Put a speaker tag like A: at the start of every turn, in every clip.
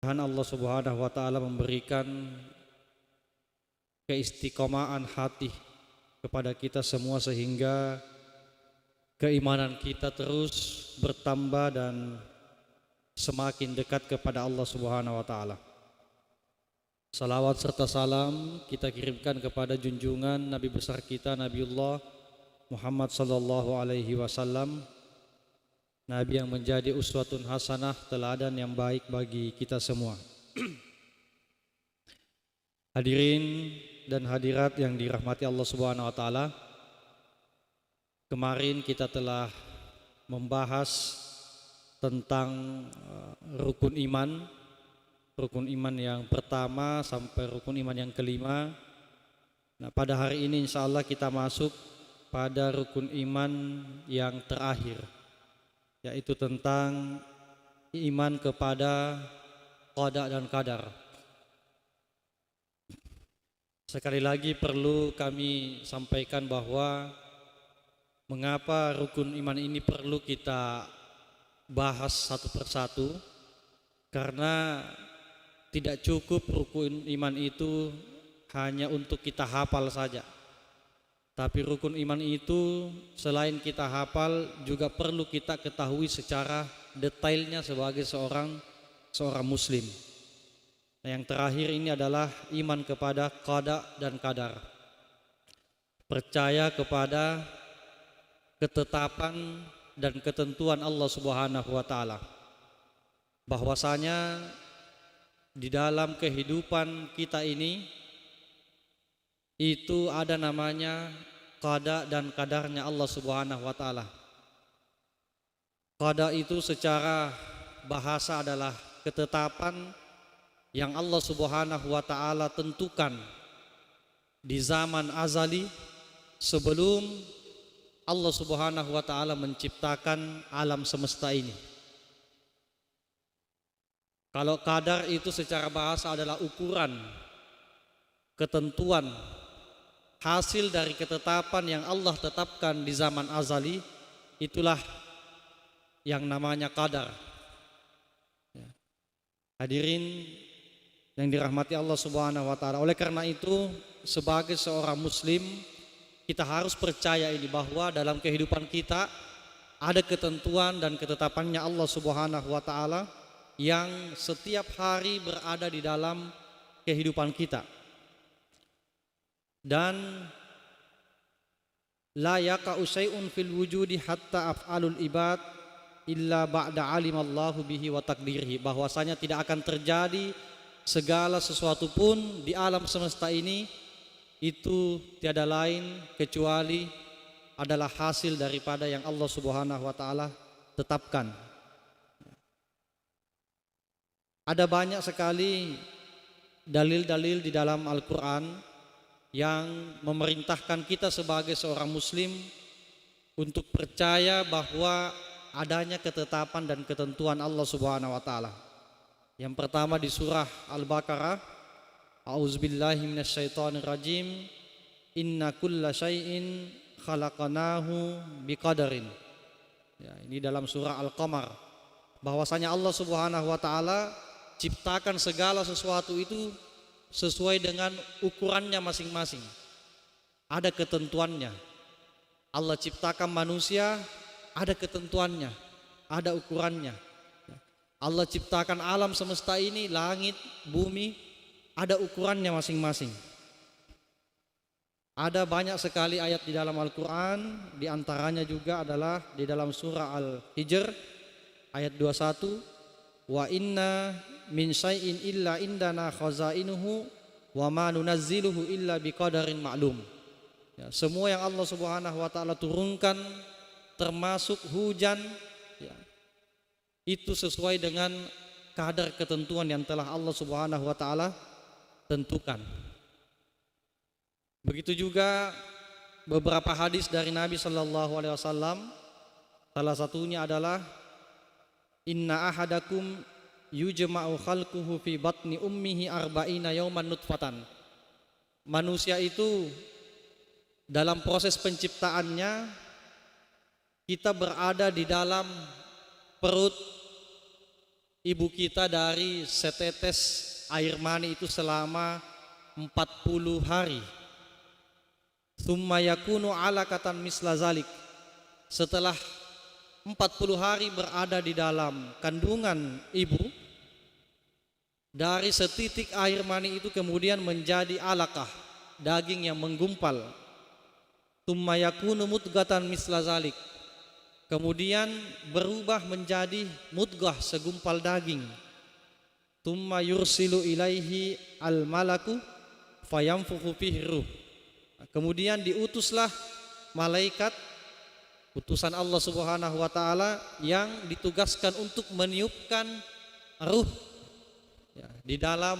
A: Tuhan Allah Subhanahu wa taala memberikan keistiqomahan hati kepada kita semua sehingga keimanan kita terus bertambah dan semakin dekat kepada Allah Subhanahu wa taala. Salawat serta salam kita kirimkan kepada junjungan Nabi besar kita Nabiullah Muhammad sallallahu alaihi wasallam, Nabi yang menjadi uswatun hasanah, teladan yang baik bagi kita semua. Hadirin dan hadirat yang dirahmati Allah Subhanahu wa taala, kemarin kita telah membahas tentang rukun iman yang pertama sampai rukun iman yang kelima. Nah, pada hari ini insyaallah kita masuk pada rukun iman yang terakhir, yaitu tentang iman kepada qada dan qadar. Sekali lagi perlu kami sampaikan bahwa mengapa rukun iman ini perlu kita bahas satu persatu, karena tidak cukup rukun iman itu hanya untuk kita hafal saja. Tapi rukun iman itu selain kita hafal juga perlu kita ketahui secara detailnya sebagai seorang muslim. Nah, yang terakhir ini adalah iman kepada qada dan qadar. Percaya kepada ketetapan dan ketentuan Allah Subhanahu wa taala. Bahwasanya di dalam kehidupan kita ini itu ada namanya qada dan qadarnya Allah Subhanahu wa taala. Qada itu secara bahasa adalah ketetapan yang Allah Subhanahu wa taala tentukan di zaman azali sebelum Allah Subhanahu wa taala menciptakan alam semesta ini. Kalau qadar itu secara bahasa adalah ukuran, ketentuan, hasil dari ketetapan yang Allah tetapkan di zaman azali, itulah yang namanya qadar. Hadirin yang dirahmati Allah Subhanahu wa taala, oleh karena itu sebagai seorang muslim kita harus percaya ini bahwa dalam kehidupan kita ada ketentuan dan ketetapannya Allah Subhanahu wa taala yang setiap hari berada di dalam kehidupan kita. Dan la yaqa'u syai'un fil wujudi hatta af'alul ibad illa ba'da alimallahu bihi wa takdirihi, bahwasanya tidak akan terjadi segala sesuatu pun di alam semesta ini itu tiada lain kecuali adalah hasil daripada yang Allah Subhanahu wa taala tetapkan. Ada banyak sekali dalil-dalil di dalam Al-Qur'an yang memerintahkan kita sebagai seorang muslim untuk percaya bahwa adanya ketetapan dan ketentuan Allah Subhanahu wa taala. Yang pertama di surah Al-Baqarah, A'udzubillahi minasyaitonirrajim, inna kulla syai'in khalaqnahu biqadarin. Ya, ini dalam surah Al-Qamar, bahwasanya Allah Subhanahu wa taala ciptakan segala sesuatu itu sesuai dengan ukurannya masing-masing. Ada ketentuannya. Allah ciptakan manusia, ada ketentuannya, ada ukurannya. Allah ciptakan alam semesta ini, langit, bumi, ada ukurannya masing-masing. Ada banyak sekali ayat di dalam Al-Quran, di antaranya juga adalah di dalam surah Al-Hijr ayat 21, wa inna min syai'in illa indana khazainuhu wa ma nunazziluhu illa biqadarin ma'lum. Ya, semua yang Allah Subhanahu wa taala turunkan termasuk hujan, ya, itu sesuai dengan kadar ketentuan yang telah Allah Subhanahu wa taala tentukan. Begitu juga beberapa hadis dari Nabi sallallahu alaihi wasallam, salah satunya adalah inna ahadakum yujma'u khalquhu fi batni ummihi arba'ina yawman nutfatan. Manusia itu dalam proses penciptaannya kita berada di dalam perut ibu kita dari setetes air mani itu selama 40 hari. Tsumma yakunu alaqatan misla zalik. Setelah 40 hari berada di dalam kandungan ibu, dari setitik air mani itu kemudian menjadi alaqah, daging yang menggumpal. Tsumma yakunu mudghatan misla zalik. Kemudian berubah menjadi mudghah, segumpal daging. Tsumma yursilu ilaihi al-malaku fayamfukhu fihi ruh. Kemudian diutuslah malaikat utusan Allah Subhanahu wa taala yang ditugaskan untuk meniupkan ruh ya, di dalam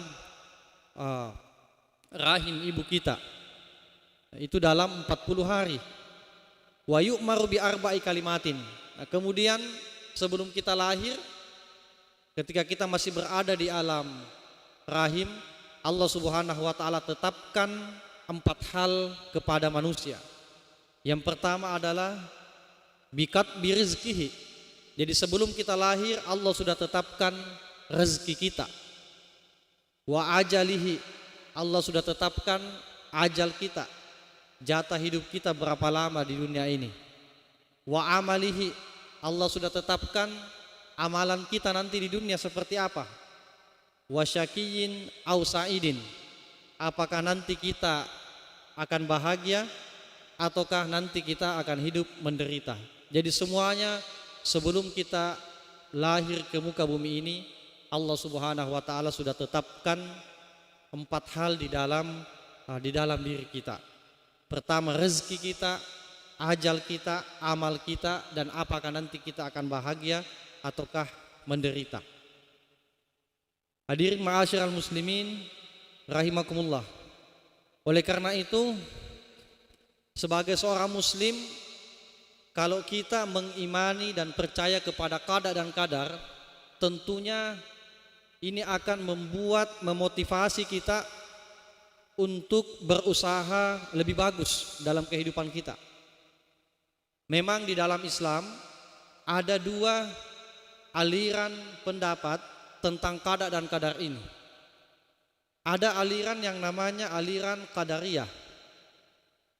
A: rahim ibu kita. Itu dalam 40 hari. Wa yu'maru bi arba'i kalimatin. Nah, kemudian sebelum kita lahir, ketika kita masih berada di alam rahim, Allah Subhanahu wa taala tetapkan 4 hal kepada manusia. Yang pertama adalah bikat birizkihi. Jadi sebelum kita lahir Allah sudah tetapkan rezeki kita. Wa ajalihi, Allah sudah tetapkan ajal kita, jatah hidup kita berapa lama di dunia ini. Wa amalihi, Allah sudah tetapkan amalan kita nanti di dunia seperti apa. Wa syakiyin au sa'idin, apakah nanti kita akan bahagia ataukah nanti kita akan hidup menderita. Jadi semuanya sebelum kita lahir ke muka bumi ini Allah Subhanahu wa taala sudah tetapkan 4 hal di dalam diri kita. Pertama, rezeki kita, ajal kita, amal kita, dan apakah nanti kita akan bahagia ataukah menderita. Hadirin ma'asyiral muslimin rahimakumullah. Oleh karena itu, sebagai seorang muslim, kalau kita mengimani dan percaya kepada qada dan qadar, tentunya ini akan memotivasi kita untuk berusaha lebih bagus dalam kehidupan kita. Memang di dalam Islam ada 2 aliran pendapat tentang qada dan qadar ini. Ada aliran yang namanya aliran qadariyah.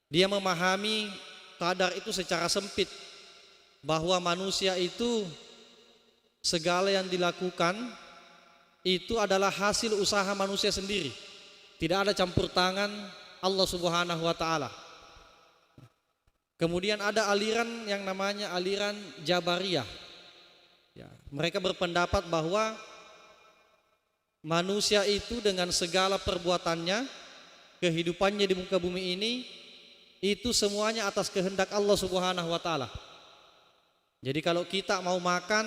A: Dia memahami qadar itu secara sempit, bahwa manusia itu segala yang dilakukan itu adalah hasil usaha manusia sendiri. Tidak ada campur tangan Allah Subhanahu wa taala. Kemudian ada aliran yang namanya aliran Jabariyah. Ya, mereka berpendapat bahwa manusia itu dengan segala perbuatannya, kehidupannya di muka bumi ini, itu semuanya atas kehendak Allah Subhanahu wa taala. Jadi kalau kita mau makan,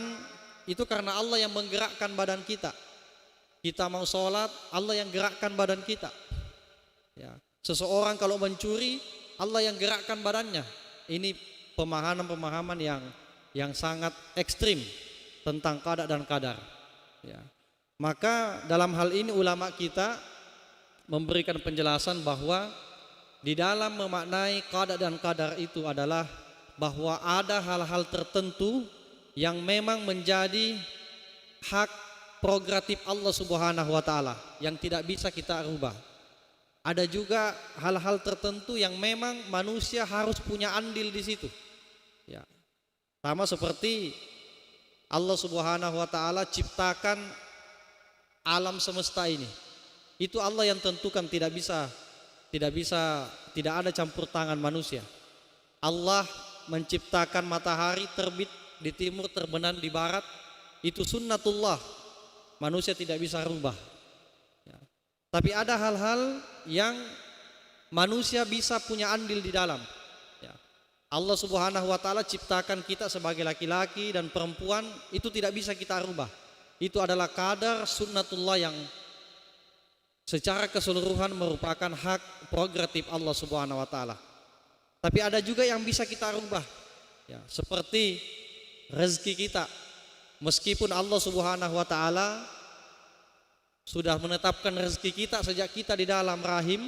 A: itu karena Allah yang menggerakkan badan kita. Kita mau sholat, Allah yang gerakkan badan kita. Ya. Seseorang kalau mencuri, Allah yang gerakkan badannya. Ini pemahaman yang sangat ekstrim tentang qada dan qadar. Ya. Maka dalam hal ini ulama kita memberikan penjelasan bahwa di dalam memaknai qada dan qadar itu adalah bahwa ada hal-hal tertentu yang memang menjadi hak prerogatif Allah Subhanahu wa taala yang tidak bisa kita rubah. Ada juga hal-hal tertentu yang memang manusia harus punya andil di situ. Ya. Sama seperti Allah Subhanahu wa taala ciptakan alam semesta ini. Itu Allah yang tentukan, tidak ada campur tangan manusia. Allah menciptakan matahari terbit di timur, terbenam di barat, itu sunnatullah. Manusia tidak bisa rubah. Ya. Tapi ada hal-hal yang manusia bisa punya andil di dalam. Ya. Allah Subhanahu wa taala ciptakan kita sebagai laki-laki dan perempuan, itu tidak bisa kita rubah. Itu adalah qadar sunnatullah yang secara keseluruhan merupakan hak prerogatif Allah Subhanahu wa taala. Tapi ada juga yang bisa kita rubah. Ya, seperti rezeki kita. Meskipun Allah Subhanahu wa taala sudah menetapkan rezeki kita sejak kita di dalam rahim,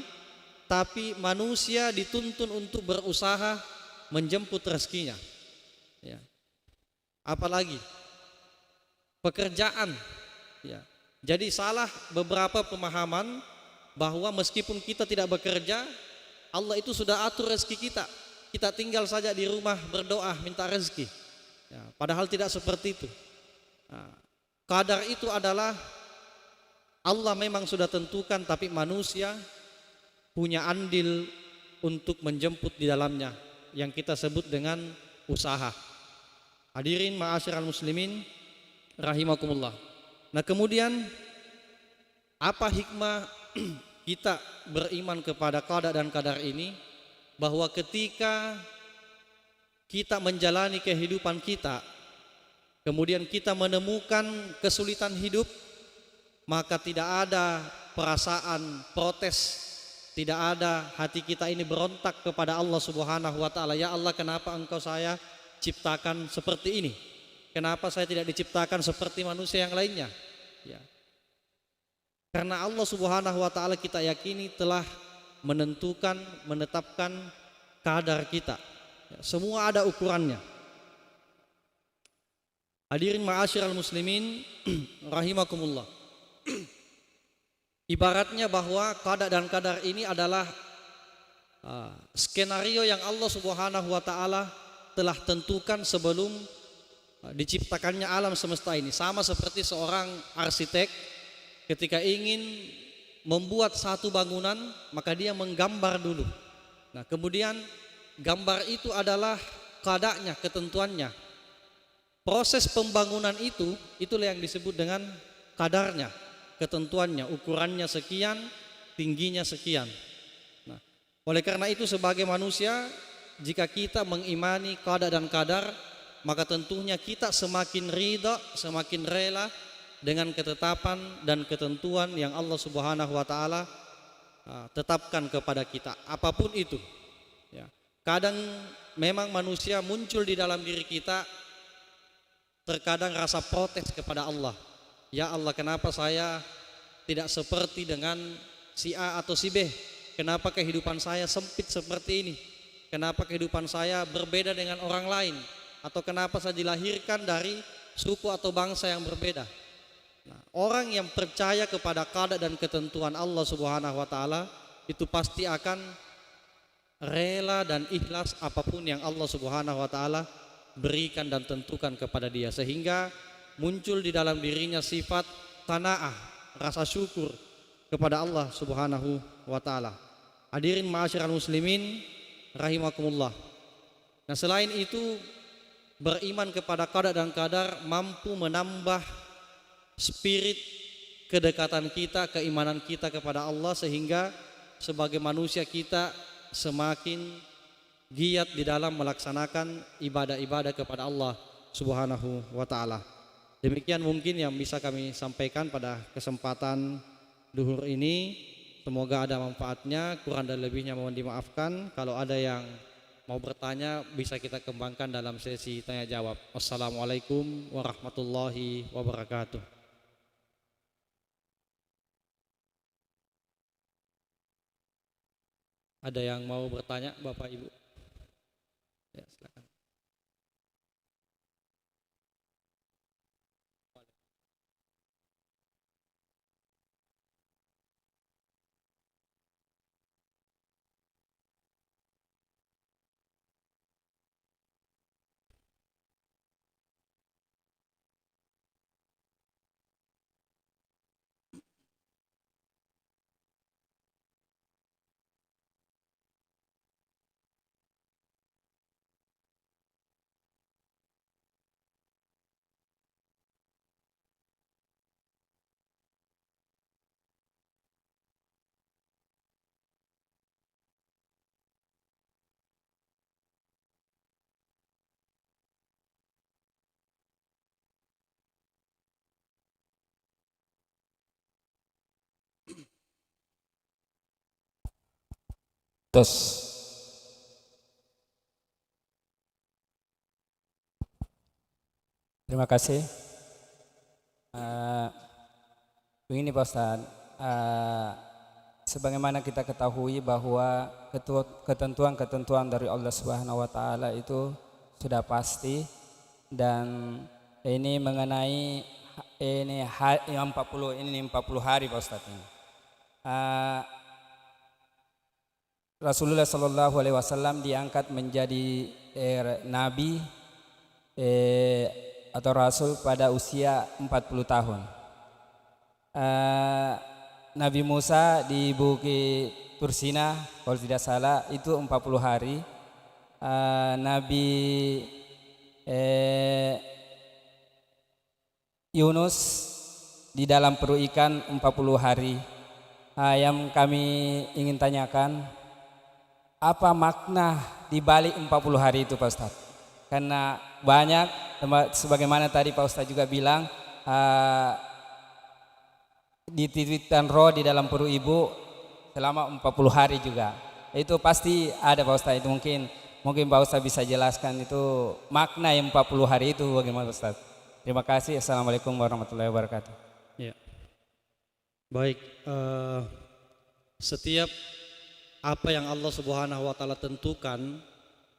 A: tapi manusia dituntun untuk berusaha menjemput rezekinya. Ya. Apalagi pekerjaan. Ya. Jadi salah beberapa pemahaman bahwa meskipun kita tidak bekerja, Allah itu sudah atur rezeki kita. Kita tinggal saja di rumah berdoa minta rezeki. Ya, padahal tidak seperti itu. Nah, qadar itu adalah Allah memang sudah tentukan, tapi manusia punya andil untuk menjemput di dalamnya, yang kita sebut dengan usaha. Hadirin ma'asyiral muslimin rahimakumullah. Nah, kemudian apa hikmah kita beriman kepada qada dan qadar ini? Bahwa ketika kita menjalani kehidupan kita, kemudian kita menemukan kesulitan hidup, maka tidak ada perasaan protes, tidak ada hati kita ini berontak kepada Allah Subhanahu wa taala. Ya Allah, kenapa engkau saya ciptakan seperti ini? Kenapa saya tidak diciptakan seperti manusia yang lainnya? Ya. Karena Allah Subhanahu wa taala kita yakini telah menentukan, menetapkan kadar kita. Ya, semua ada ukurannya. Hadirin ma'asyiral muslimin rahimakumullah. Ibaratnya bahwa qada dan qadar ini adalah skenario yang Allah Subhanahu wa taala telah tentukan sebelum diciptakannya alam semesta ini. Sama seperti seorang arsitek ketika ingin membuat satu bangunan, maka dia menggambar dulu. Nah, kemudian gambar itu adalah qadanya, ketentuannya. Proses pembangunan itulah yang disebut dengan qadarnya, ketentuannya, ukurannya sekian, tingginya sekian. Nah, oleh karena itu sebagai manusia, jika kita mengimani qada dan qadar, maka tentunya kita semakin ridha, semakin rela dengan ketetapan dan ketentuan yang Allah Subhanahu wa taala tetapkan kepada kita, apapun itu. Ya. Kadang memang manusia muncul di dalam diri kita terkadang rasa protes kepada Allah. Ya Allah, kenapa saya tidak seperti dengan si A atau si B? Kenapa kehidupan saya sempit seperti ini? Kenapa kehidupan saya berbeda dengan orang lain? Atau kenapa saya dilahirkan dari suku atau bangsa yang berbeda? Nah, orang yang percaya kepada qada dan ketentuan Allah Subhanahu wa taala itu pasti akan rela dan ikhlas apapun yang Allah Subhanahu wa taala berikan dan tentukan kepada dia, sehingga muncul di dalam dirinya sifat qanaah, rasa syukur kepada Allah Subhanahu wa taala. Hadirin ma'asyiral muslimin rahimakumullah. Nah, selain itu, beriman kepada qada dan qadar mampu menambah spirit kedekatan kita, keimanan kita kepada Allah, sehingga sebagai manusia kita semakin giat di dalam melaksanakan ibadah-ibadah kepada Allah Subhanahu wa taala. Demikian mungkin yang bisa kami sampaikan pada kesempatan duhur ini. Semoga ada manfaatnya, kurang dan lebihnya mohon dimaafkan. Kalau ada yang mau bertanya bisa kita kembangkan dalam sesi tanya jawab. Wassalamualaikum warahmatullahi wabarakatuh. Ada yang mau bertanya, Bapak Ibu? Ya, silakan.
B: Tes. Terima kasih. Begini Pak Ustaz, sebagaimana kita ketahui bahwa ketentuan-ketentuan dari Allah Subhanahu wa taala itu sudah pasti, dan ini mengenai yang 40 ini 40 hari Pak Ustadz ini. Eh, Rasulullah Shallallahu Alaihi Wasallam diangkat menjadi nabi atau rasul pada usia 40 tahun. Nabi Musa di Bukit Tursina kalau tidak salah itu 40 hari. Nabi Yunus di dalam perut ikan 40 hari. Yang kami ingin tanyakan, apa makna di balik 40 hari itu Pak Ustadz? Karena banyak, sebagaimana tadi Pak Ustadz juga bilang, dititipkan roh di dalam perut ibu selama 40 hari juga. Itu pasti ada Pak Ustadz. Itu mungkin Pak Ustadz bisa jelaskan itu makna yang 40 hari itu bagaimana Pak Ustadz. Terima kasih. Assalamualaikum warahmatullahi wabarakatuh.
A: Ya. Baik, setiap apa yang Allah Subhanahu wa taala tentukan,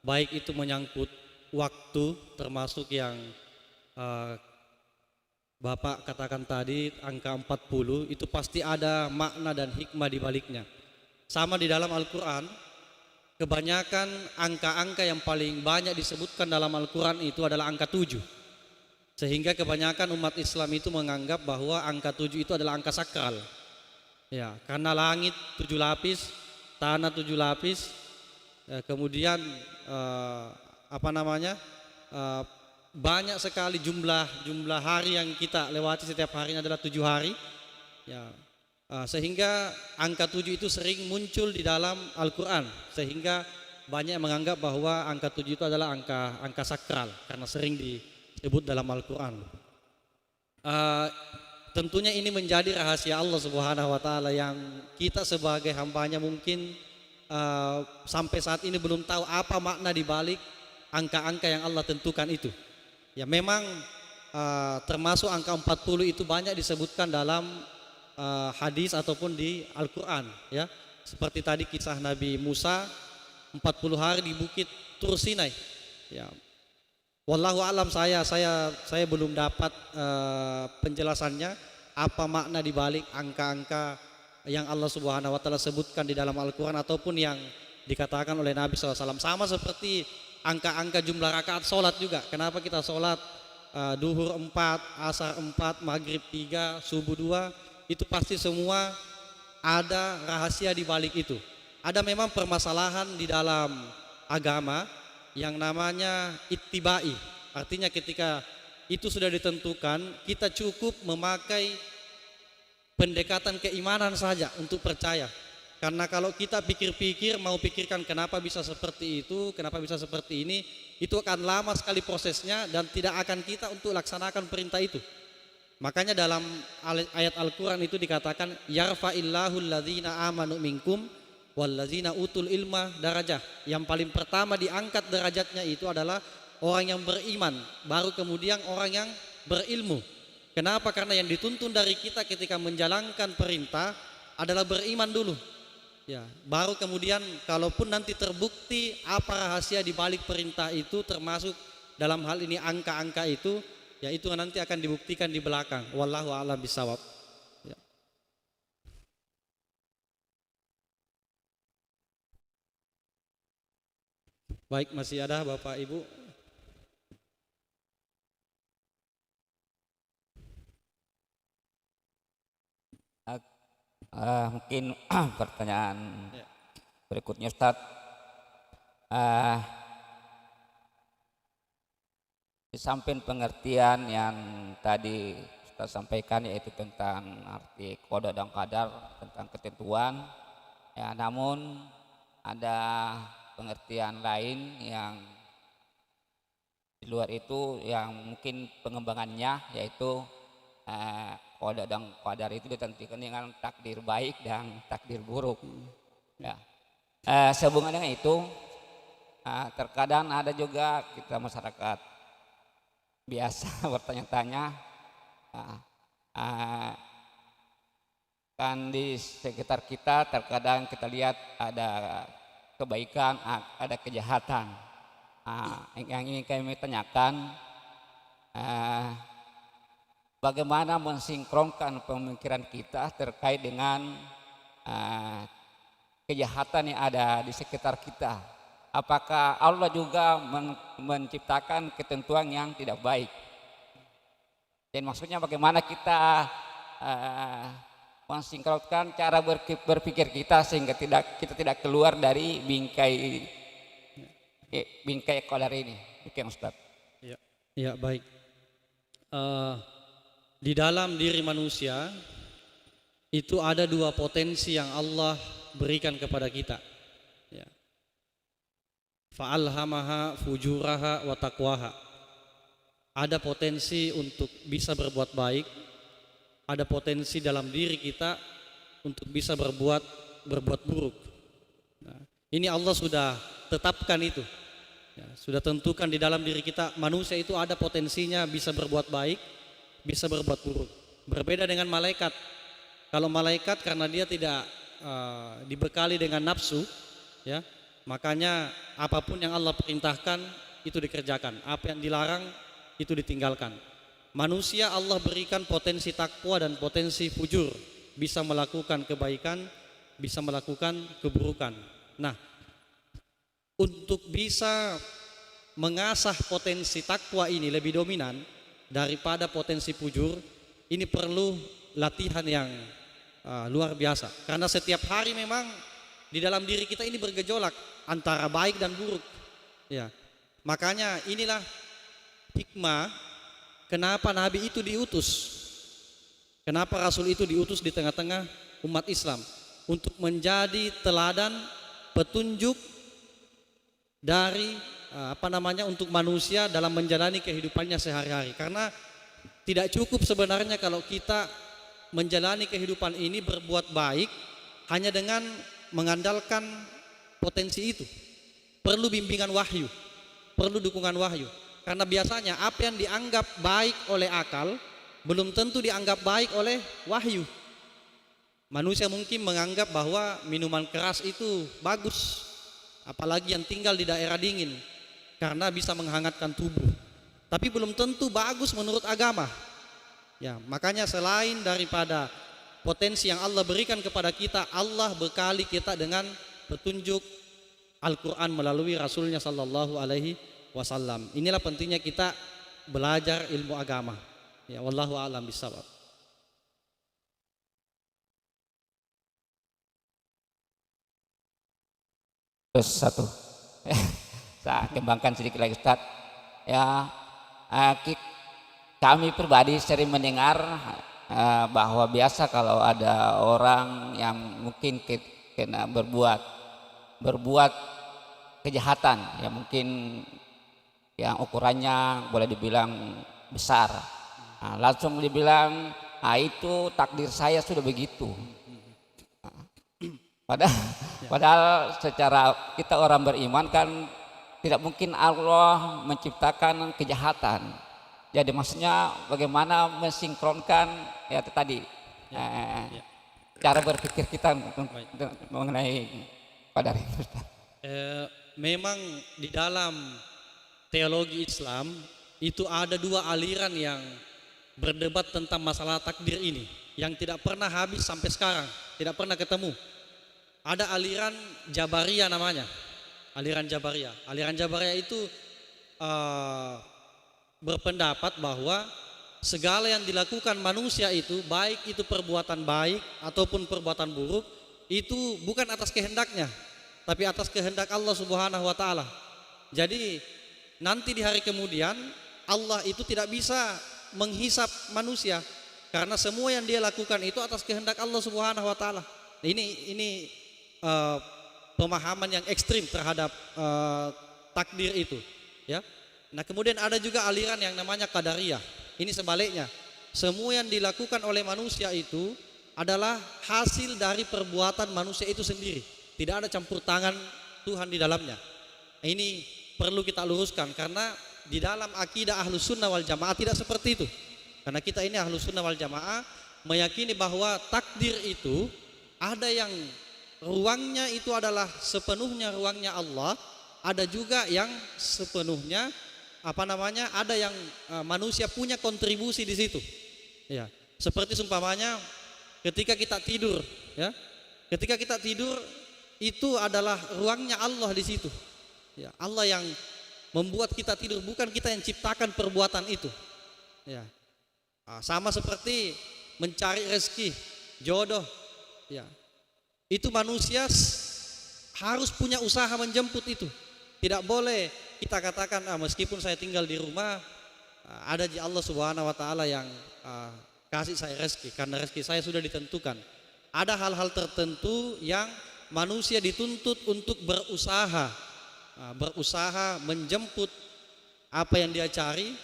A: baik itu menyangkut waktu termasuk yang Bapak katakan tadi angka 40, itu pasti ada makna dan hikmah di baliknya. Sama di dalam Al-Qur'an, kebanyakan angka-angka yang paling banyak disebutkan dalam Al-Qur'an itu adalah angka 7. Sehingga kebanyakan umat Islam itu menganggap bahwa angka 7 itu adalah angka sakral. Ya, karena langit 7 lapis, tanah 7 lapis, kemudian banyak sekali jumlah hari yang kita lewati setiap harinya adalah 7 hari. Ya, sehingga angka 7 itu sering muncul di dalam Al-Quran, sehingga banyak yang menganggap bahwa angka 7 itu adalah angka sakral karena sering disebut dalam Al-Quran. Tentunya ini menjadi rahasia Allah Subhanahu wa taala yang kita sebagai hambanya mungkin sampai saat ini belum tahu apa makna di balik angka-angka yang Allah tentukan itu. Ya memang termasuk angka 40 itu banyak disebutkan dalam hadis ataupun di Al-Quran, ya. Seperti tadi kisah Nabi Musa 40 hari di Bukit Tur Sinai. Ya. Wallahu alam, saya belum dapat penjelasannya apa makna di balik angka-angka yang Allah Subhanahu wa taala sebutkan di dalam Al-Quran ataupun yang dikatakan oleh Nabi SAW. Sama seperti angka-angka jumlah rakaat sholat juga. Kenapa kita sholat duhur 4, asar 4, maghrib 3, subuh 2, itu pasti semua ada rahasia di balik itu. Ada memang permasalahan di dalam agama yang namanya ittibai. Artinya ketika itu sudah ditentukan, kita cukup memakai pendekatan keimanan saja untuk percaya. Karena kalau kita pikir-pikir, mau pikirkan kenapa bisa seperti itu, kenapa bisa seperti ini, itu akan lama sekali prosesnya dan tidak akan kita untuk laksanakan perintah itu. Makanya dalam ayat Al-Quran itu dikatakan yarfa'illahu alladzina amanu minkum walladzina utul ilma darajah. Yang paling pertama diangkat derajatnya itu adalah orang yang beriman, baru kemudian orang yang berilmu. Kenapa? Karena yang dituntun dari kita ketika menjalankan perintah adalah beriman dulu. Ya, baru kemudian kalaupun nanti terbukti apa rahasia di balik perintah itu, termasuk dalam hal ini angka-angka itu, ya itu nanti akan dibuktikan di belakang. Wallahu a'lam bishawab. Ya. Baik, masih ada Bapak Ibu?
B: Mungkin pertanyaan
A: Ya.
B: berikutnya Ustadz. Di samping pengertian yang tadi Ustadz sampaikan, yaitu tentang arti qada dan qadar, tentang ketentuan, ya, namun ada pengertian lain yang di luar itu yang mungkin pengembangannya, yaitu qada dan qadar itu ditentukan dengan takdir baik dan takdir buruk. Ya. Sehubungan dengan itu, terkadang ada juga kita masyarakat biasa bertanya-tanya, kan di sekitar kita terkadang kita lihat ada kebaikan, ada kejahatan. Yang ingin kami tanyakan, bagaimana mensinkronkan pemikiran kita terkait dengan eh, kejahatan yang ada di sekitar kita. Apakah Allah juga menciptakan ketentuan yang tidak baik? Dan maksudnya bagaimana kita mensinkronkan cara berpikir kita sehingga kita tidak keluar dari bingkai qadar ini. Oke, Ustaz.
A: Ya, ya baik. Di dalam diri manusia itu ada dua potensi yang Allah berikan kepada kita. Ya. Fa'alhamaha fujuraha wa taqwaha. Ada potensi untuk bisa berbuat baik, ada potensi dalam diri kita untuk bisa berbuat buruk. Nah, ini Allah sudah tetapkan itu. Ya, sudah tentukan di dalam diri kita, manusia itu ada potensinya bisa berbuat baik, bisa berbuat buruk. Berbeda dengan malaikat. Kalau malaikat karena dia tidak dibekali dengan nafsu, ya, makanya apapun yang Allah perintahkan itu dikerjakan, apa yang dilarang itu ditinggalkan. Manusia Allah berikan potensi takwa dan potensi fujur, bisa melakukan kebaikan, bisa melakukan keburukan. Nah, untuk bisa mengasah potensi takwa ini lebih dominan daripada potensi fujur, ini perlu latihan yang luar biasa. Karena setiap hari memang di dalam diri kita ini bergejolak antara baik dan buruk. Ya, makanya inilah hikmah kenapa Nabi itu diutus, kenapa Rasul itu diutus di tengah-tengah umat Islam untuk menjadi teladan petunjuk dari untuk manusia dalam menjalani kehidupannya sehari-hari. Karena tidak cukup sebenarnya kalau kita menjalani kehidupan ini berbuat baik hanya dengan mengandalkan potensi itu. Perlu bimbingan wahyu, perlu dukungan wahyu. Karena biasanya apa yang dianggap baik oleh akal belum tentu dianggap baik oleh wahyu. Manusia mungkin menganggap bahwa minuman keras itu bagus, apalagi yang tinggal di daerah dingin, karena bisa menghangatkan tubuh. Tapi belum tentu bagus menurut agama. Ya, makanya selain daripada potensi yang Allah berikan kepada kita, Allah bekali kita dengan petunjuk Al-Quran melalui Rasulnya Sallallahu Alaihi Wasallam. Inilah pentingnya kita belajar ilmu agama. Ya, wallahu a'lam bishawab.
B: Terus satu, saya kembangkan sedikit lagi, Ustaz. Ya, kami pribadi sering mendengar bahwa biasa kalau ada orang yang mungkin kena berbuat kejahatan, ya mungkin yang ukurannya boleh dibilang besar, langsung dibilang itu takdir saya sudah begitu. Padahal secara kita orang beriman kan tidak mungkin Allah menciptakan kejahatan. Jadi maksudnya bagaimana mensinkronkan ya tadi cara berpikir kita mengenai qadar itu.
A: Memang di dalam teologi Islam itu ada dua aliran yang berdebat tentang masalah takdir ini, yang tidak pernah habis sampai sekarang, tidak pernah ketemu. Ada aliran Jabariyah namanya, aliran Jabariyah. Aliran Jabariyah itu berpendapat bahwa segala yang dilakukan manusia itu, baik itu perbuatan baik ataupun perbuatan buruk, itu bukan atas kehendaknya, tapi atas kehendak Allah Subhanahu wa taala. Jadi nanti di hari kemudian Allah itu tidak bisa menghisap manusia karena semua yang dia lakukan itu atas kehendak Allah Subhanahu wa taala. Ini pemahaman yang ekstrim terhadap takdir itu, ya. Nah, kemudian ada juga aliran yang namanya Qadariyah. Ini sebaliknya. Semua yang dilakukan oleh manusia itu adalah hasil dari perbuatan manusia itu sendiri. Tidak ada campur tangan Tuhan di dalamnya. Ini perlu kita luruskan karena di dalam akidah Ahlus Sunnah wal Jamaah tidak seperti itu. Karena kita ini Ahlus Sunnah wal Jamaah meyakini bahwa takdir itu ada yang ruangnya itu adalah sepenuhnya ruangnya Allah, ada juga yang sepenuhnya ada yang manusia punya kontribusi di situ. Ya, seperti seumpamanya ketika kita tidur, ya. Ketika kita tidur itu adalah ruangnya Allah di situ. Ya, Allah yang membuat kita tidur, bukan kita yang ciptakan perbuatan itu. Ya. Sama seperti mencari rezeki, jodoh. Ya. Itu manusia harus punya usaha menjemput itu. Tidak boleh kita katakan meskipun saya tinggal di rumah ada di Allah Subhanahu wa taala yang kasih saya rezeki karena rezeki saya sudah ditentukan. Ada hal-hal tertentu yang manusia dituntut untuk berusaha, berusaha menjemput apa yang dia cari.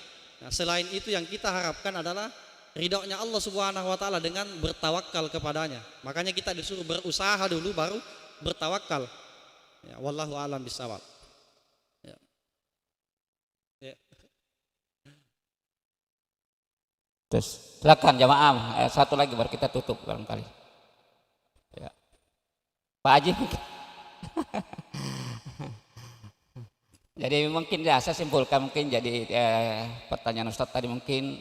A: Nah, selain itu yang kita harapkan adalah ridhonya Allah Subhanahu wa taala dengan bertawakal kepadanya. Makanya kita disuruh berusaha dulu baru bertawakal. Ya, wallahu a'lam bishawab. Ya. Ya.
B: Terus silakan jamaah, satu lagi baru kita tutup barangkali. Ya. Pak Haji mungkin. Jadi mungkin ya saya simpulkan mungkin jadi pertanyaan Ustadz tadi mungkin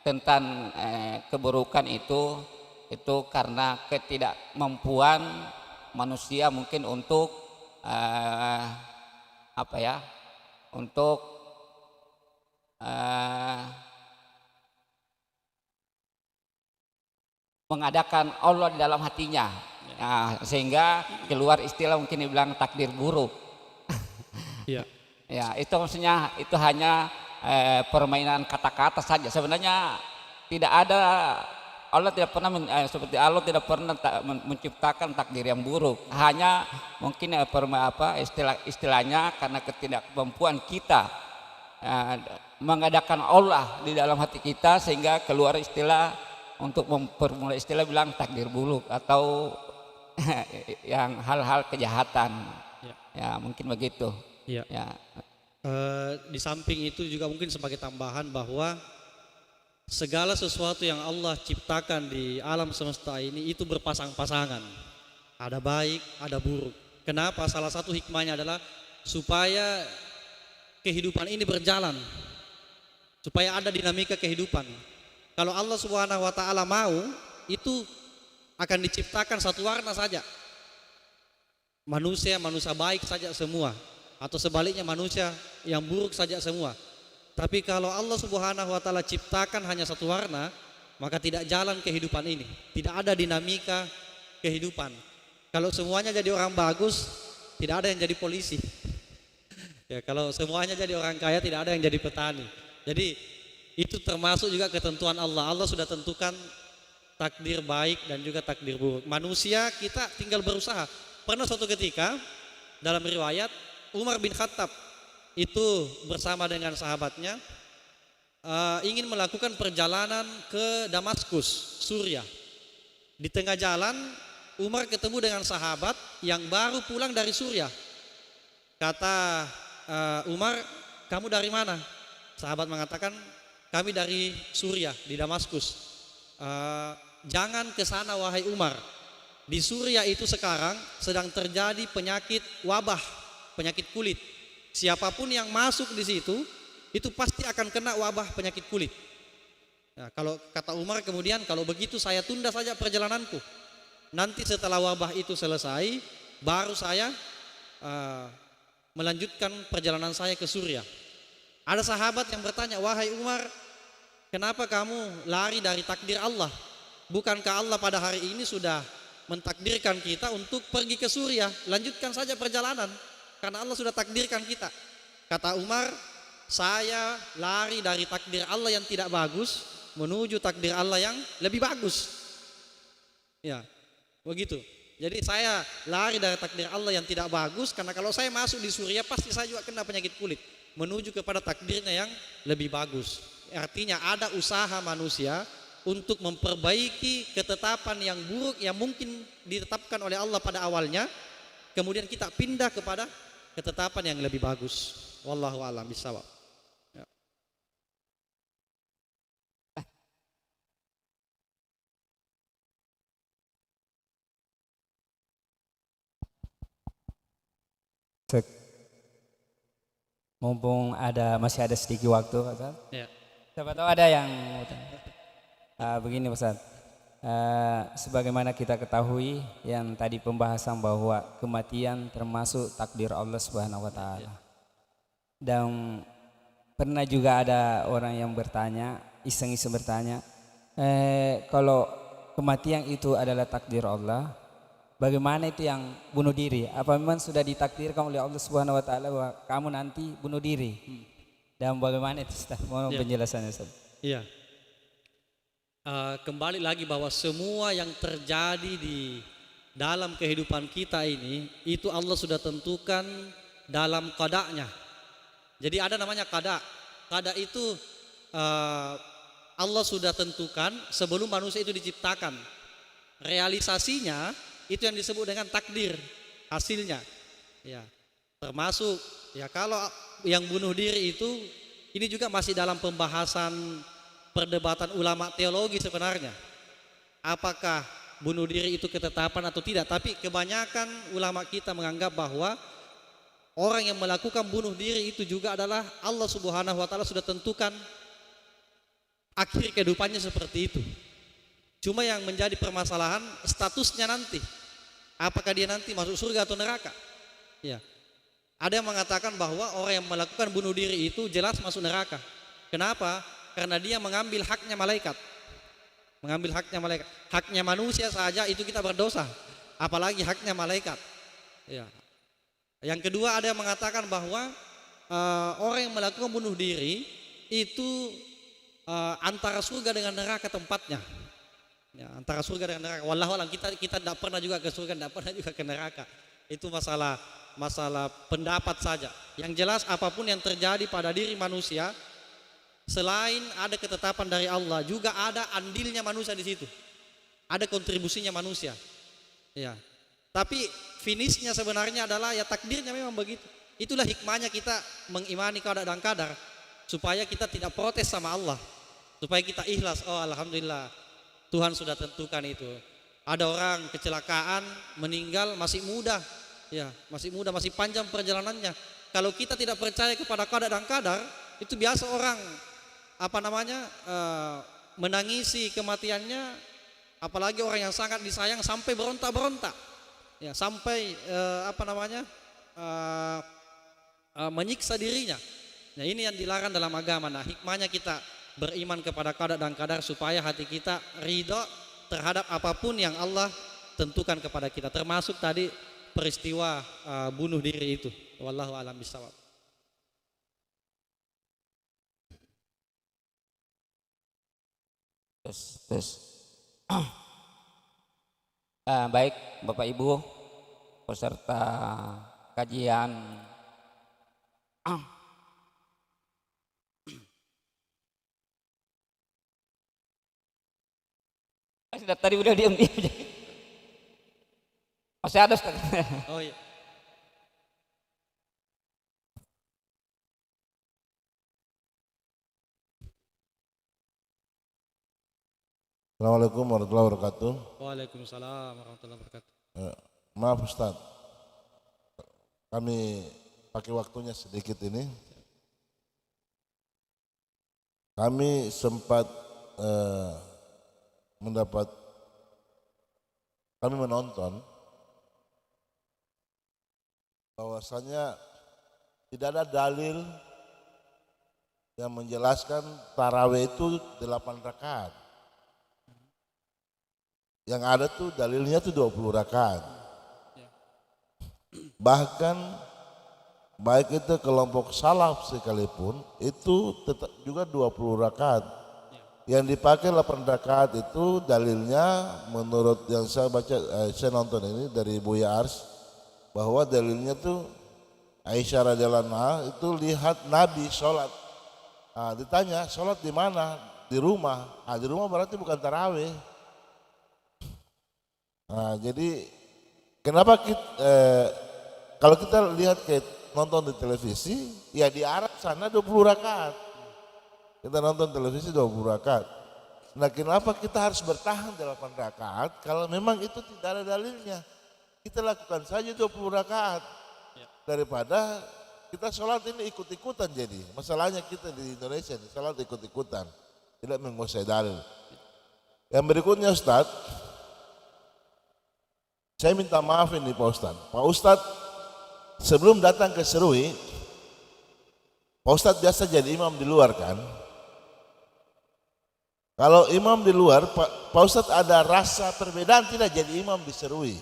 B: tentang keburukan itu karena ketidakmampuan manusia mungkin untuk untuk mengadakan Allah di dalam hatinya, sehingga keluar istilah mungkin dibilang takdir buruk.
A: Ya.
B: Ya, itu maksudnya itu hanya permainan kata-kata saja. Sebenarnya tidak ada, Allah tidak pernah seperti Allah tidak pernah menciptakan takdir yang buruk. Hanya mungkin istilahnya karena ketidakmampuan kita mengadakan Allah di dalam hati kita sehingga keluar istilah untuk mempermulai istilah bilang takdir buruk atau yang hal-hal kejahatan. Ya, mungkin begitu.
A: Ya.
B: Ya.
A: Di samping itu juga mungkin sebagai tambahan bahwa segala sesuatu yang Allah ciptakan di alam semesta ini itu berpasang-pasangan. Ada baik, ada buruk. Kenapa? Salah satu hikmahnya adalah supaya kehidupan ini berjalan. Supaya ada dinamika kehidupan. Kalau Allah Subhanahu wa taala mau, itu akan diciptakan satu warna saja. Manusia baik saja semua. Atau sebaliknya manusia yang buruk saja semua. Tapi kalau Allah Subhanahu wa taala ciptakan hanya satu warna, maka tidak jalan kehidupan ini. Tidak ada dinamika kehidupan. Kalau semuanya jadi orang bagus, tidak ada yang jadi polisi. Ya, kalau semuanya jadi orang kaya, tidak ada yang jadi petani. Jadi itu termasuk juga ketentuan Allah. Allah sudah tentukan takdir baik dan juga takdir buruk. Manusia kita tinggal berusaha. Pernah suatu ketika dalam riwayat Umar bin Khattab itu bersama dengan sahabatnya ingin melakukan perjalanan ke Damaskus, Suriah. Di tengah jalan Umar ketemu dengan sahabat yang baru pulang dari Suriah. Kata Umar, kamu dari mana? Sahabat mengatakan, kami dari Suriah, di Damaskus. Jangan ke sana wahai Umar. Di Suriah itu sekarang sedang terjadi penyakit wabah, penyakit kulit. Siapapun yang masuk di situ itu pasti akan kena wabah penyakit kulit. Nah, kalau kata Umar kemudian, kalau begitu saya tunda saja perjalananku. Nanti setelah wabah itu selesai, baru saya melanjutkan perjalanan saya ke Suriah. Ada sahabat yang bertanya, wahai Umar, kenapa kamu lari dari takdir Allah? Bukankah Allah pada hari ini sudah mentakdirkan kita untuk pergi ke Suriah? Lanjutkan saja perjalanan. Karena Allah sudah takdirkan kita. Kata Umar, saya lari dari takdir Allah yang tidak bagus menuju takdir Allah yang lebih bagus. Ya, begitu. Jadi saya lari dari takdir Allah yang tidak bagus karena kalau saya masuk di Suriah pasti saya juga kena penyakit kulit. Menuju kepada takdirnya yang lebih bagus. Artinya ada usaha manusia untuk memperbaiki ketetapan yang buruk yang mungkin ditetapkan oleh Allah pada awalnya. Kemudian kita pindah kepada ketetapan yang lebih bagus. Wallahu a'lam bishawab. Ya.
C: Mumpung masih ada sedikit waktu, Ustaz.
A: Ya.
C: Siapa tahu ada yang mau tanya. Begini Ustaz, sebagaimana kita ketahui yang tadi pembahasan bahwa kematian termasuk takdir Allah Subhanahu wa taala. Dan pernah juga ada orang yang bertanya, iseng-iseng bertanya, kalau kematian itu adalah takdir Allah, bagaimana itu yang bunuh diri? Apa memang sudah ditakdirkan oleh Allah Subhanahu wa taala bahwa kamu nanti bunuh diri? Dan bagaimana itu Ustaz? Mohon penjelasannya Ustaz.
A: Iya. Kembali lagi bahwa semua yang terjadi di dalam kehidupan kita ini itu Allah sudah tentukan dalam qada'nya. Jadi ada namanya qada'. Qada' itu Allah sudah tentukan sebelum manusia itu diciptakan. Realisasinya itu yang disebut dengan takdir, hasilnya. Ya. Termasuk ya kalau yang bunuh diri itu ini juga masih dalam pembahasan perdebatan ulama teologi sebenarnya. Apakah bunuh diri itu ketetapan atau tidak? Tapi kebanyakan ulama kita menganggap bahwa orang yang melakukan bunuh diri itu juga adalah Allah Subhanahu wa taala sudah tentukan akhir kehidupannya seperti itu. Cuma yang menjadi permasalahan statusnya nanti. Apakah dia nanti masuk surga atau neraka? Ya. Ada yang mengatakan bahwa orang yang melakukan bunuh diri itu jelas masuk neraka. Kenapa? Karena dia mengambil haknya malaikat. Mengambil haknya malaikat. Haknya manusia saja itu kita berdosa, apalagi haknya malaikat. Ya. Yang kedua ada yang mengatakan bahwa orang yang melakukan bunuh diri itu antara surga dengan neraka tempatnya. Ya, antara surga dengan neraka. Wallahu alam, kita tidak pernah juga ke surga, tidak pernah juga ke neraka. Itu masalah pendapat saja. Yang jelas apapun yang terjadi pada diri manusia, selain ada ketetapan dari Allah, juga ada andilnya manusia di situ. Ada kontribusinya manusia. Ya. Tapi finishnya sebenarnya adalah ya takdirnya memang begitu. Itulah hikmahnya kita mengimani qada dan qadar, supaya kita tidak protes sama Allah, supaya kita ikhlas. Oh alhamdulillah, Tuhan sudah tentukan itu. Ada orang kecelakaan, meninggal masih muda, ya masih muda, masih panjang perjalanannya. Kalau kita tidak percaya kepada qada dan qadar, itu biasa orang menangisi kematiannya, apalagi orang yang sangat disayang sampai berontak-berontak, ya sampai menyiksa dirinya. Nah ini yang dilarang dalam agama. Nah hikmahnya kita beriman kepada qada dan qadar supaya hati kita ridha terhadap apapun yang Allah tentukan kepada kita, termasuk tadi peristiwa bunuh diri itu. Wallahu a'lam bishawab.
B: Terus. Baik Bapak Ibu peserta kajian sudah tadi udah diam aja. Masih ada Ustaz.
A: Oh iya.
D: Assalamualaikum warahmatullahi wabarakatuh.
A: Waalaikumsalam warahmatullahi wabarakatuh.
D: Maaf Ustaz, kami pakai waktunya sedikit ini. Kami sempat kami menonton bahwasanya tidak ada dalil yang menjelaskan tarawih itu 8 rakaat. Yang ada tuh dalilnya tuh 20 rakaat. Bahkan baik itu kelompok salaf sekalipun itu tetap juga 20 rakaat. Yang dipakai 8 rakaat itu dalilnya menurut yang saya baca, saya nonton ini dari Buya Ars, bahwa dalilnya tuh Aisyah radhiyallahu anha itu lihat Nabi sholat. Nah, ditanya sholat di mana? Di rumah. Nah, di rumah berarti bukan tarawih. Nah, jadi kenapa kalau kita lihat nonton di televisi, ya di Arab sana 20 rakaat. Kita nonton televisi 20 rakaat. Nah, kenapa kita harus bertahan 8 rakaat kalau memang itu tidak ada dalilnya? Kita lakukan saja 20 rakaat. Daripada kita sholat ini ikut-ikutan jadi. Masalahnya kita di Indonesia ini sholat ikut-ikutan. Tidak menguasai dalil. Yang berikutnya Ustadz, saya minta maaf ini Pak Ustadz. Pak Ustadz sebelum datang ke Serui, Pak Ustadz biasa jadi imam di luar kan? Kalau imam di luar, Pak Ustadz ada rasa perbedaan tidak jadi imam di Serui?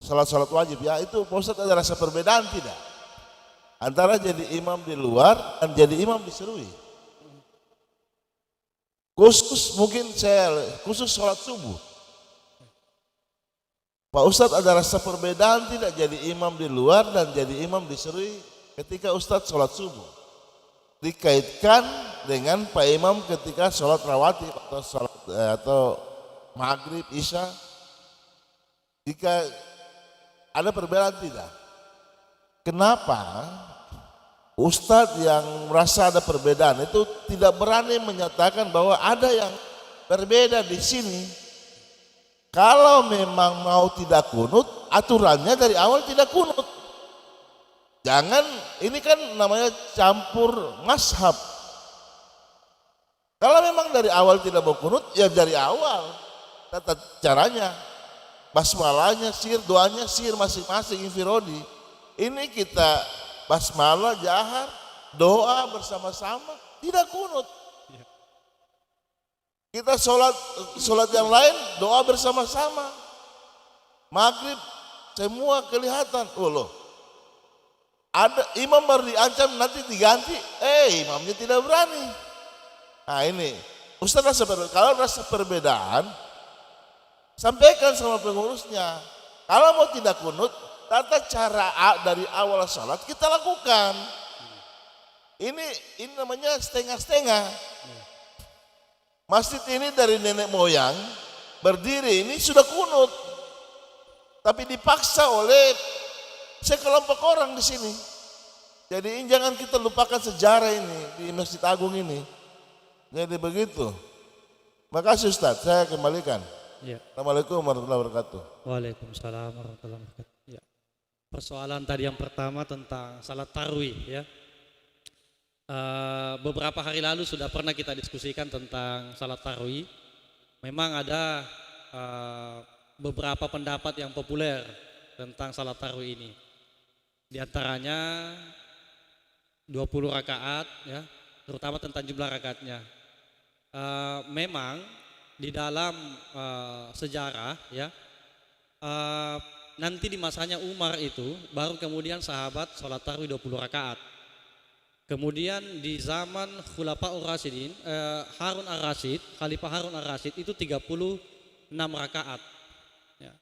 D: Salat-salat wajib ya, itu Pak Ustadz ada rasa perbedaan tidak? Antara jadi imam di luar dan jadi imam di Serui. Khusus sholat subuh. Pak Ustadz ada rasa perbedaan tidak jadi imam di luar dan jadi imam di Serui ketika Ustadz sholat subuh? Dikaitkan dengan Pak Imam ketika sholat rawatib atau maghrib, isya. Jika ada perbedaan tidak? Kenapa Ustadz yang merasa ada perbedaan itu tidak berani menyatakan bahwa ada yang berbeda di sini? Kalau memang mau tidak kunut, aturannya dari awal tidak kunut. Jangan, ini kan namanya campur mazhab. Kalau memang dari awal tidak mau kunut, ya dari awal. Tata caranya, basmalahnya sir, doanya sir masing-masing infirodi. Ini kita basmalah, jahar, doa bersama-sama, tidak kunut. Kita sholat yang lain, doa bersama-sama. Maghrib, semua kelihatan. Oh loh, ada imam baru diancam nanti diganti, imamnya tidak berani. Nah ini, Ustaz kalau rasa perbedaan, sampaikan sama pengurusnya. Kalau mau tidak kunut, tata cara dari awal salat kita lakukan. Ini namanya setengah-setengah. Masjid ini dari nenek moyang berdiri ini sudah kunut, tapi dipaksa oleh sekelompok orang di sini. Jadi jangan kita lupakan sejarah ini di Masjid Agung ini. Jadi begitu. Makasih Ustaz, saya kembalikan.
A: Ya.
D: Assalamualaikum warahmatullahi wabarakatuh.
A: Waalaikumsalam warahmatullahi wabarakatuh. Ya. Persoalan tadi yang pertama tentang salat tarawih ya. Beberapa hari lalu sudah pernah kita diskusikan tentang salat tarawih. Memang ada beberapa pendapat yang populer tentang salat tarawih ini. Di antaranya 20 rakaat ya, terutama tentang jumlah rakaatnya. Memang di dalam sejarah ya, nanti di masanya Umar itu baru kemudian sahabat sholat tarawih 20 rakaat. Kemudian di zaman Khulafaur Rasyidin, Harun ar-Rasyid, Khalifah Harun ar-Rasyid itu 36 rakaat. Ya,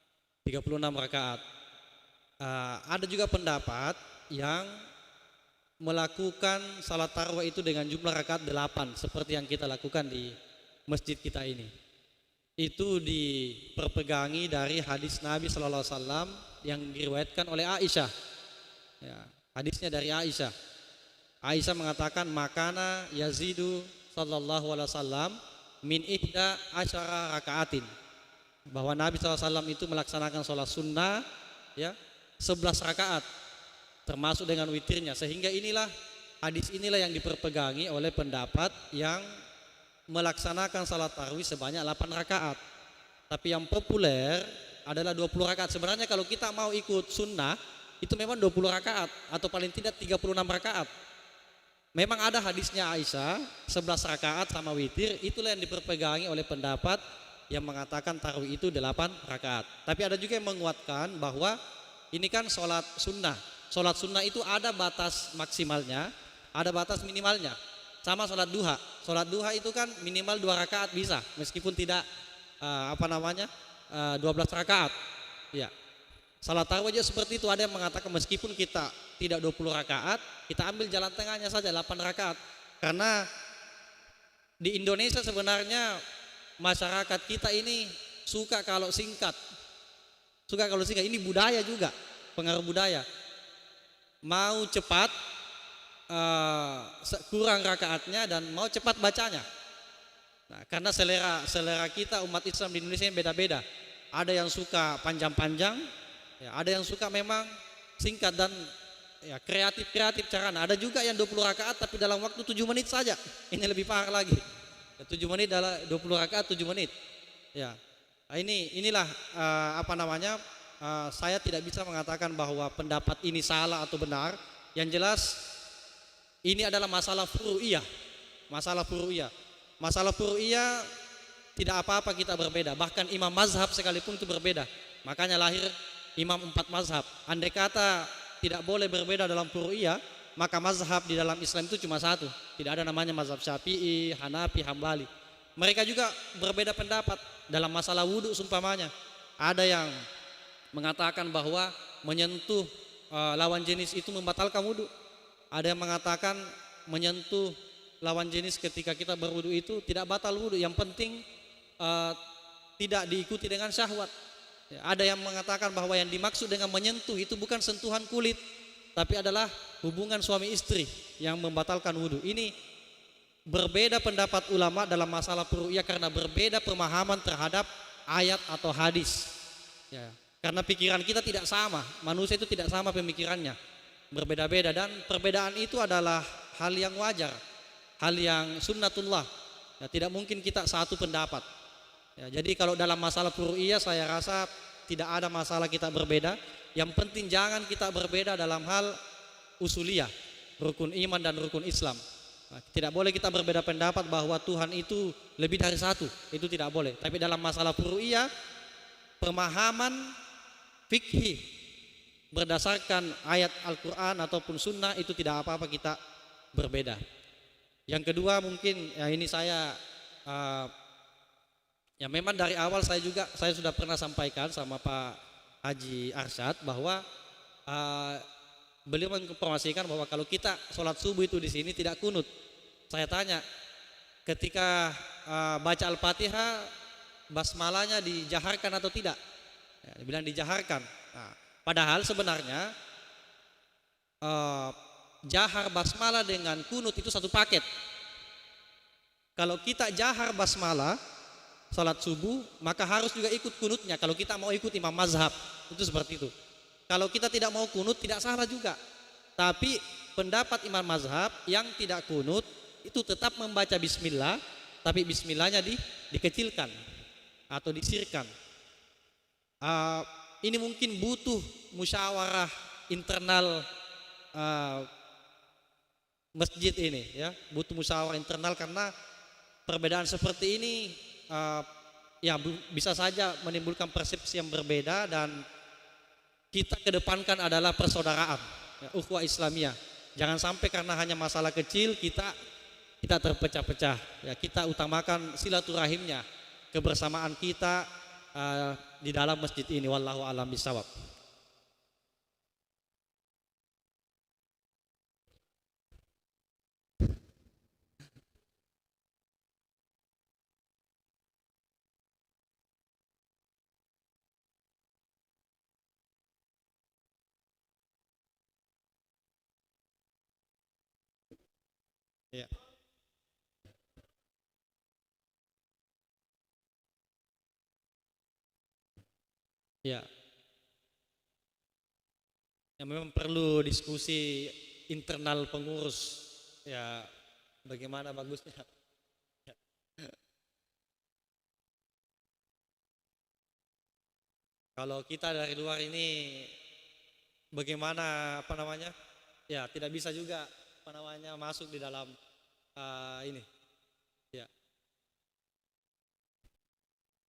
A: 36 rakaat. Ada juga pendapat yang melakukan salat tarawih itu dengan jumlah rakaat 8 seperti yang kita lakukan di masjid kita ini. Itu diperpegangi dari hadis Nabi Sallallahu Alaihi Wasallam yang diriwayatkan oleh Aisyah. Ya, hadisnya dari Aisyah. Aisyah mengatakan makana yazidu sallallahu alaihi wasallam min ihda asyara rakaatin, bahwa Nabi SAW itu melaksanakan sholat sunnah ya 11 rakaat termasuk dengan witirnya, sehingga hadis inilah yang diperpegangi oleh pendapat yang melaksanakan salat tarawih sebanyak 8 rakaat. Tapi yang populer adalah 20 rakaat. Sebenarnya kalau kita mau ikut sunnah itu memang 20 rakaat atau paling tidak 36 rakaat. Memang ada hadisnya Aisyah 11 rakaat sama witir, itulah yang diperpegangi oleh pendapat yang mengatakan tarawih itu 8 rakaat. Tapi ada juga yang menguatkan bahwa ini kan sholat sunnah. Sholat sunnah itu ada batas maksimalnya, ada batas minimalnya. Sama sholat duha. Sholat duha itu kan minimal 2 rakaat bisa, meskipun tidak 12 rakaat. Ya. Salat tarawih aja seperti itu, ada yang mengatakan meskipun kita tidak 20 rakaat, kita ambil jalan tengahnya saja 8 rakaat. Karena di Indonesia sebenarnya masyarakat kita ini suka kalau singkat. Ini budaya juga, pengaruh budaya. Mau cepat, kurang rakaatnya dan mau cepat bacanya. Nah, karena selera kita umat Islam di Indonesia yang beda-beda. Ada yang suka panjang-panjang, ya, ada yang suka memang singkat dan ya kreatif caranya. Ada juga yang 20 rakaat tapi dalam waktu 7 menit saja. Ini lebih parah lagi. Ya, 7 menit dalam 20 rakaat 7 menit. Ya. Nah, inilah apa namanya? Saya tidak bisa mengatakan bahwa pendapat ini salah atau benar. Yang jelas ini adalah masalah furu'iyah. Masalah furu'iyah. Masalah furu'iyah tidak apa-apa kita berbeda. Bahkan imam mazhab sekalipun itu berbeda. Makanya lahir imam 4 mazhab. Andai kata tidak boleh berbeda dalam furu'iyah, maka mazhab di dalam Islam itu cuma satu. Tidak ada namanya mazhab Syafi'i, Hanafi, Hambali. Mereka juga berbeda pendapat dalam masalah wudhu seumpamanya. Ada yang mengatakan bahwa menyentuh lawan jenis itu membatalkan wudhu. Ada yang mengatakan menyentuh lawan jenis ketika kita berwudhu itu tidak batal wudhu. Yang penting tidak diikuti dengan syahwat. Ya, ada yang mengatakan bahwa yang dimaksud dengan menyentuh itu bukan sentuhan kulit, tapi adalah hubungan suami istri yang membatalkan wudhu. Ini berbeda pendapat ulama dalam masalah furu'iyah karena berbeda pemahaman terhadap ayat atau hadis. Ya, karena pikiran kita tidak sama, manusia itu tidak sama pemikirannya, berbeda-beda, dan perbedaan itu adalah hal yang wajar, hal yang sunnatullah. Ya, tidak mungkin kita satu pendapat. Ya, jadi kalau dalam masalah furu'iyah saya rasa tidak ada masalah kita berbeda. Yang penting jangan kita berbeda dalam hal usuliyah, rukun iman dan rukun Islam. Nah, tidak boleh kita berbeda pendapat bahwa Tuhan itu lebih dari satu, itu tidak boleh. Tapi dalam masalah furu'iyah, pemahaman fikih berdasarkan ayat Al-Quran ataupun sunnah itu tidak apa-apa kita berbeda. Yang kedua mungkin ya ini saya ya memang dari awal saya sudah pernah sampaikan sama Pak Haji Arsyad bahwa beliau menginformasikan bahwa kalau kita sholat subuh itu di sini tidak kunut. Saya tanya, ketika baca Al-Fatihah basmalahnya dijaharkan atau tidak? Ya, dia bilang dijaharkan. Nah, padahal sebenarnya jahar basmalah dengan kunut itu satu paket. Kalau kita jahar basmalah salat subuh, maka harus juga ikut kunutnya kalau kita mau ikut imam mazhab. Itu seperti itu. Kalau kita tidak mau kunut tidak salah juga. Tapi pendapat imam mazhab yang tidak kunut itu tetap membaca bismillah, tapi bismillahnya dikecilkan atau disirkan. Ini mungkin butuh musyawarah internal masjid ini, ya, butuh musyawarah internal karena perbedaan seperti ini ya bisa saja menimbulkan persepsi yang berbeda, dan kita kedepankan adalah persaudaraan, ya, ukhuwah Islamiyah. Jangan sampai karena hanya masalah kecil kita terpecah-pecah. Ya, kita utamakan silaturahimnya, kebersamaan kita di dalam masjid ini. Wallahu a'lam bishawab. Ya. Ya. Yang memang perlu diskusi internal pengurus. Ya, bagaimana bagusnya. Ya. Kalau kita dari luar ini bagaimana apa namanya? Ya, tidak bisa juga apa namanya masuk di dalam ini. Ya.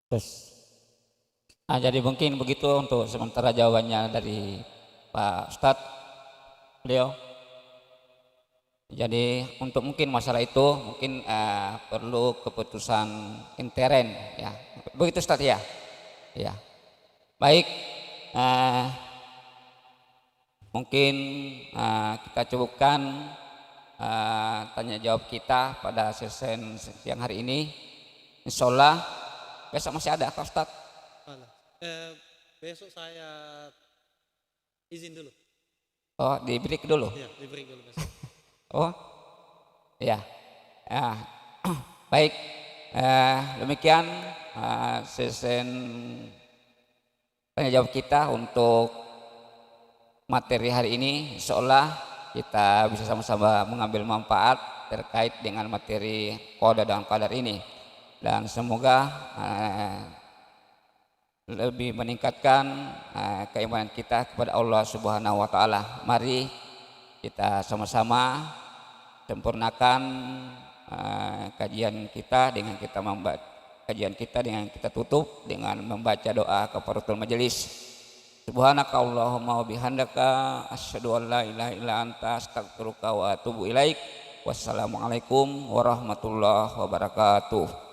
B: Terus. Nah, jadi mungkin begitu untuk sementara jawabannya dari Pak Ustadz beliau. Jadi untuk mungkin masalah itu mungkin perlu keputusan intern, ya. Begitu Ustadz, ya. Ya. Baik. Mungkin kita cukupkan tanya jawab kita pada sesi siang hari ini. Insya Allah besok masih ada Pak Ustadz.
A: Besok saya izin dulu.
B: Oh, di break dulu.
A: Ya, di break dulu besok.
B: Oh, ya. Baik. Demikian sesi tanya jawab kita untuk materi hari ini, seolah kita bisa sama-sama mengambil manfaat terkait dengan materi qada dan qadar ini, dan semoga lebih meningkatkan keimanan kita kepada Allah Subhanahu wa taala. Mari kita sama-sama sempurnakan kajian kita dengan kita tutup dengan membaca doa kafaratul majelis. Subhanaka Allahumma wa bihamdika asyhadu an la ilaha illa anta astaghfiruka wa atubu ilaik. Wassalamualaikum warahmatullahi wabarakatuh.